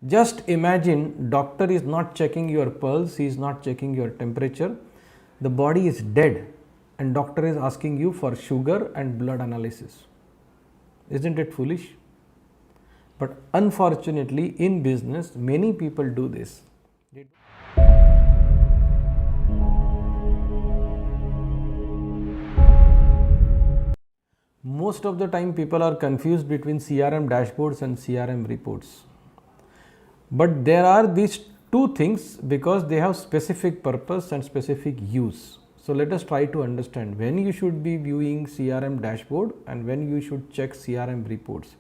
Just imagine doctor is not checking your pulse, he is not checking your temperature, the body is dead and doctor is asking you for sugar and blood analysis. Isn't it foolish? But unfortunately in business many people do this. Most of the time people are confused between CRM dashboards and CRM reports. But there are these two things because they have specific purpose and specific use. So let us try to understand when you should be viewing CRM dashboard and when you should check CRM reports.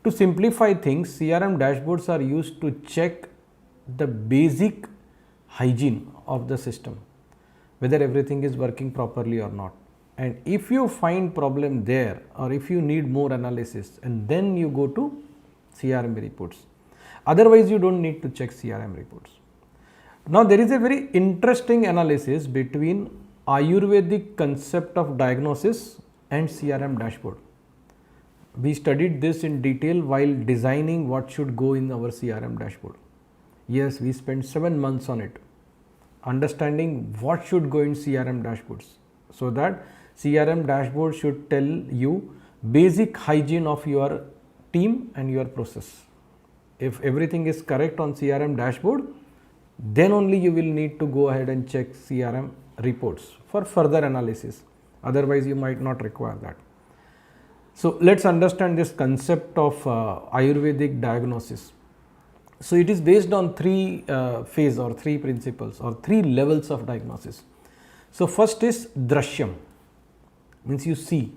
To simplify things, CRM dashboards are used to check the basic hygiene of the system, whether everything is working properly or not. And if you find problem there or if you need more analysis, and then you go to CRM reports. Otherwise, you don't need to check CRM reports. Now, there is a very interesting analysis between Ayurvedic concept of diagnosis and CRM dashboard. We studied this in detail while designing what should go in our CRM dashboard. Yes, we spent 7 months on it, understanding what should go in CRM dashboards, so that CRM dashboard should tell you basic hygiene of your team and your process. If everything is correct on CRM dashboard, then only you will need to go ahead and check CRM reports for further analysis. Otherwise, you might not require that. So let's understand this concept of Ayurvedic diagnosis. So it is based on three phases or three principles or three levels of diagnosis. So first is Drashyam, means you see.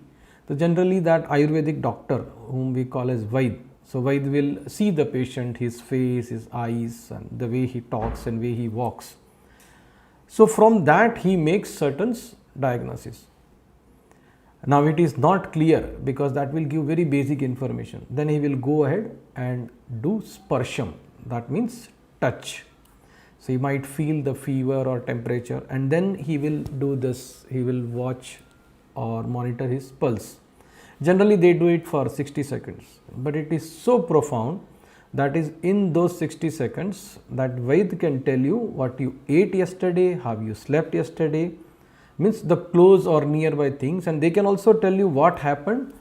So generally that Ayurvedic doctor whom we call as Vaid. So Vaid will see the patient, his face, his eyes, and the way he talks and way he walks. So from that he makes certain diagnosis. Now it is not clear because that will give very basic information. Then he will go ahead and do Sparsham, that means touch. So he might feel the fever or temperature, and then he will do this, he will watch or monitor his pulse. Generally they do it for 60 seconds, but it is so profound that is in those 60 seconds that Vaid can tell you what you ate yesterday, how you slept yesterday, means the close or nearby things, and they can also tell you what happened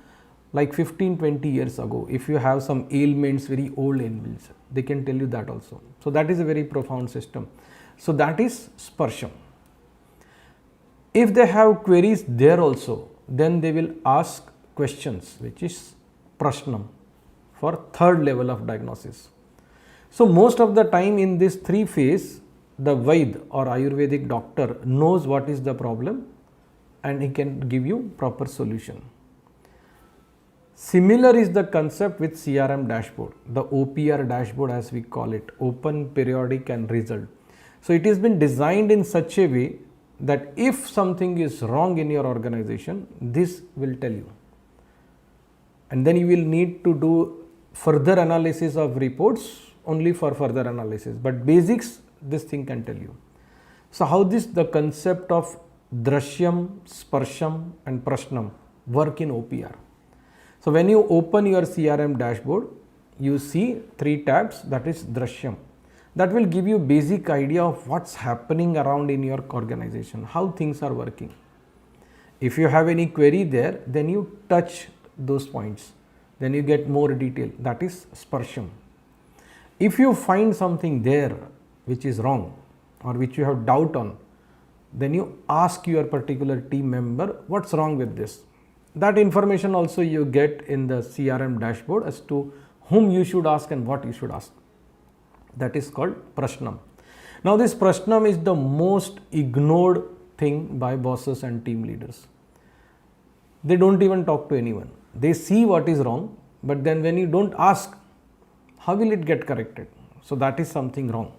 like 15-20 years ago. If you have some ailments, very old ailments, they can tell you that also. So that is a very profound system. So that is Sparsham. If they have queries there also, then they will ask questions, which is Prashnam, for third level of diagnosis. So most of the time in this three phase, the Vaid or Ayurvedic doctor knows what is the problem and he can give you proper solution. Similar is the concept with CRM dashboard, the OPR dashboard as we call it, open, periodic and result. So it has been designed in such a way that if something is wrong in your organization, this will tell you. And then you will need to do further analysis of reports only for further analysis, but basics this thing can tell you. So how the concept of Drashyam, Sparsham and Prashnam work in OPR. So when you open your CRM dashboard, you see three tabs, that is Drashyam. That will give you basic idea of what's happening around in your organization, how things are working. If you have any query there, then you touch those points, then you get more detail, that is Sparsham. If you find something there which is wrong or which you have doubt on, then you ask your particular team member what's wrong with this. That information also you get in the CRM dashboard as to whom you should ask and what you should ask. That is called Prashnam. Now this Prashnam is the most ignored thing by bosses and team leaders. They don't even talk to anyone. They see what is wrong, but then when you don't ask, how will it get corrected? So that is something wrong.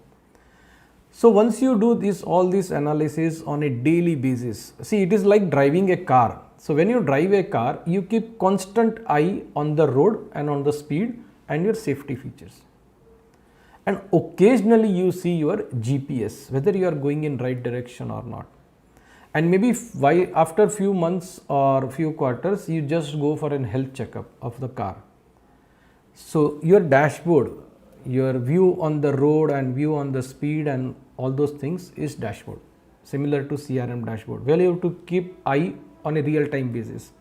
So once you do all this analysis on a daily basis, see, it is like driving a car. So when you drive a car, you keep constant eye on the road and on the speed and your safety features. And occasionally you see your GPS, whether you are going in right direction or not. And maybe after few months or few quarters, you just go for a health checkup of the car. So your dashboard, your view on the road and view on the speed and all those things is dashboard, similar to CRM dashboard, where you have to keep eye on a real time basis.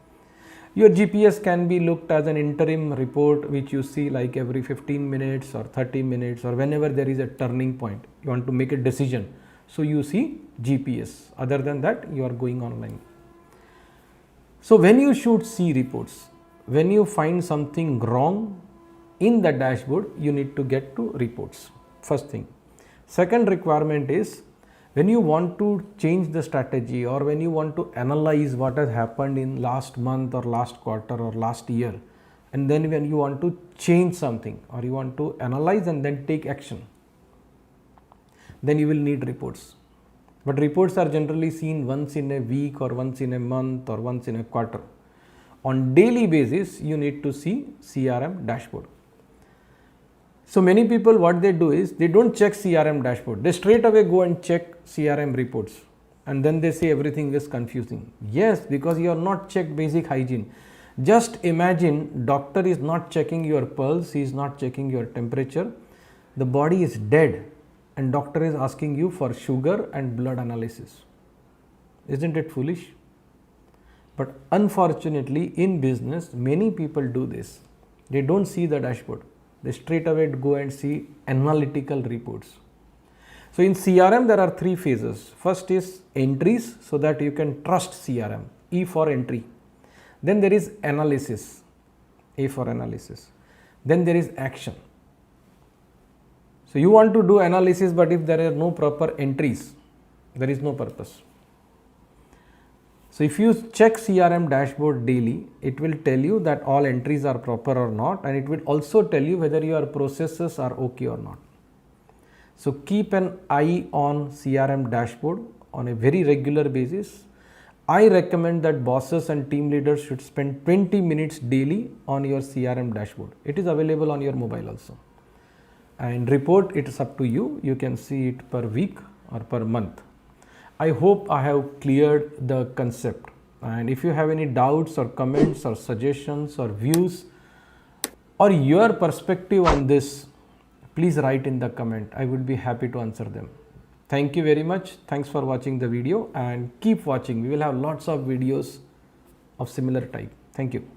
Your GPS can be looked as an interim report which you see like every 15 minutes or 30 minutes or whenever there is a turning point, you want to make a decision. So you see GPS. Other than that, you are going online. So when you should see reports, when you find something wrong in the dashboard, you need to get to reports. First thing. Second requirement is when you want to change the strategy or when you want to analyze what has happened in last month or last quarter or last year, and then when you want to change something or you want to analyze and then take action, then you will need reports. But reports are generally seen once in a week or once in a month or once in a quarter. On daily basis, you need to see CRM dashboard. So many people, what they do is they don't check CRM dashboard. They straight away go and check CRM reports and then they say everything is confusing. Yes, because you are not checked basic hygiene. Just imagine doctor is not checking your pulse, he is not checking your temperature. The body is dead and doctor is asking you for sugar and blood analysis. Isn't it foolish? But unfortunately in business, many people do this. They don't see the dashboard. They straight away go and see analytical reports. So in CRM, there are three phases. First is entries, so that you can trust CRM, E for entry. Then there is analysis, A for analysis. Then there is action. So you want to do analysis, but if there are no proper entries, there is no purpose. So if you check CRM dashboard daily, it will tell you that all entries are proper or not, and it will also tell you whether your processes are okay or not. So keep an eye on CRM dashboard on a very regular basis. I recommend that bosses and team leaders should spend 20 minutes daily on your CRM dashboard. It is available on your mobile also. And report, it is up to you. You can see it per week or per month. I hope I have cleared the concept, and if you have any doubts or comments or suggestions or views or your perspective on this, please write in the comment. I would be happy to answer them. Thank you very much. Thanks for watching the video and keep watching. We will have lots of videos of similar type. Thank you.